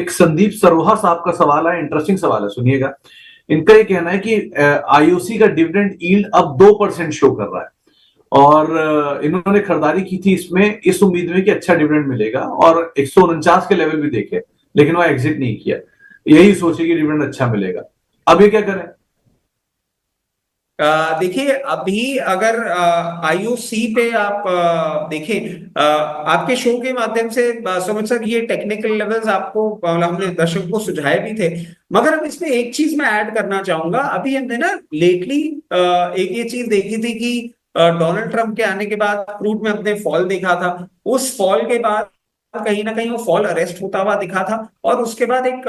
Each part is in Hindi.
एक संदीप सरोहा साहब का सवाल है, इंटरेस्टिंग सवाल है, सुनिएगा। इनका ये कहना है कि आईओसी का डिविडेंड यील्ड अब 2% शो कर रहा है और इन्होंने खरीदारी की थी इसमें इस उम्मीद में कि अच्छा डिविडेंड मिलेगा और 149 के लेवल भी देखे, लेकिन वह एग्जिट नहीं किया, यही सोचे कि डिविडेंड अच्छा मिलेगा। अब ये क्या करें? देखिए, अभी अगर आईओसी पे आप देखें, आपके शो के माध्यम से सुमित सर, ये टेक्निकल लेवल्स आपको हमने दर्शकों को सुझाए भी थे, मगर अब इसमें एक चीज मैं ऐड करना चाहूंगा। अभी हमने ना लेटली एक ये चीज देखी थी कि डोनाल्ड ट्रंप के आने के बाद क्रूड में हमने फॉल देखा था। उस फॉल के बाद कहीं ना कहीं वो फॉल अरेस्ट होता हुआ दिखा था और उसके बाद एक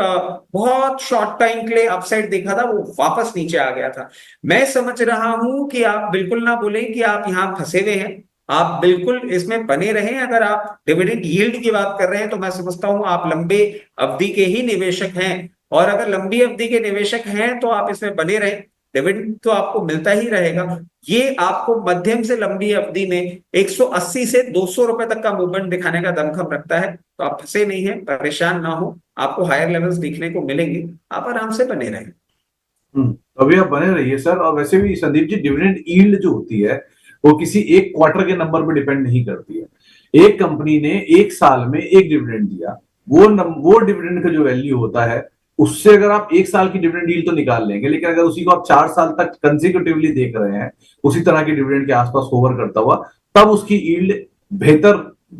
बहुत शॉर्ट टाइम के लिए अपसाइड देखा था, वो वापस नीचे आ गया था। मैं समझ रहा हूं कि आप बिल्कुल ना बोलें कि आप यहां फंसे हुए हैं, आप बिल्कुल इसमें बने रहें। अगर आप डिविडेंड यील्ड की बात कर रहे हैं तो मैं समझता हूं आप लंबे अवधि के ही निवेशक हैं, और अगर लंबी अवधि के निवेशक हैं तो आप इसमें बने रहें, डिविडेंड तो आपको मिलता ही रहेगा। ये आपको मध्यम से लंबी अवधि में 180 से 200 रुपए तक का मूवमेंट दिखाने का दमखम रखता है। तो आप फंसे नहीं हैं, परेशान ना हो, आपको हायर लेवल्स देखने को मिलेंगे, आप आराम से बने रहें। अभी आप बने रहिए सर। और वैसे भी संदीप जी, डिविडेंड यील्ड जो होती है वो किसी एक क्वार्टर के नंबर पर डिपेंड नहीं करती है। एक कंपनी ने एक साल में एक डिविडेंड दिया, वो डिविडेंड का जो वैल्यू होता है उससे अगर आप एक साल की डिविडेंड यील्ड तो निकाल लेंगे, लेकिन अगर उसी को आप 4 साल तक कंसेक्यूटिवली देख रहे हैं उसी तरह की डिविडेंड के आसपास होवर करता हुआ, तब उसकी यील्ड बेहतर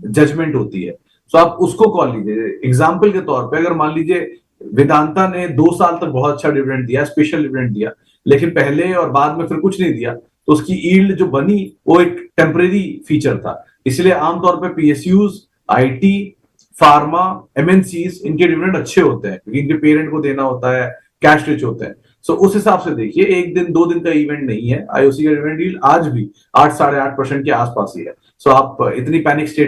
जजमेंट होती है। तो आप उसको कॉल लीजिए। एग्जाम्पल के तौर पर अगर मान लीजिए वेदांता ने 2 साल तक बहुत अच्छा डिविडेंड दिया, स्पेशल डिविडेंड दिया, लेकिन पहले और बाद में फिर कुछ नहीं दिया, तो उसकी यील्ड जो बनी वो एक टेम्परेरी फीचर था। इसलिए आमतौर पे पीएसयूज, आईटी, फार्मा, एमएनसीज, इनके डिविडेंड अच्छे होते हैं क्योंकि इनके पेरेंट को देना होता है, कैश रिच होते हैं। सो उस हिसाब से देखिए, एक दिन 2 दिन का इवेंट नहीं है। आईओसी का डिविडेंड यील्ड आज भी 8 साढ़े 8% के आसपास ही है। सो आप इतनी पैनिक स्टेट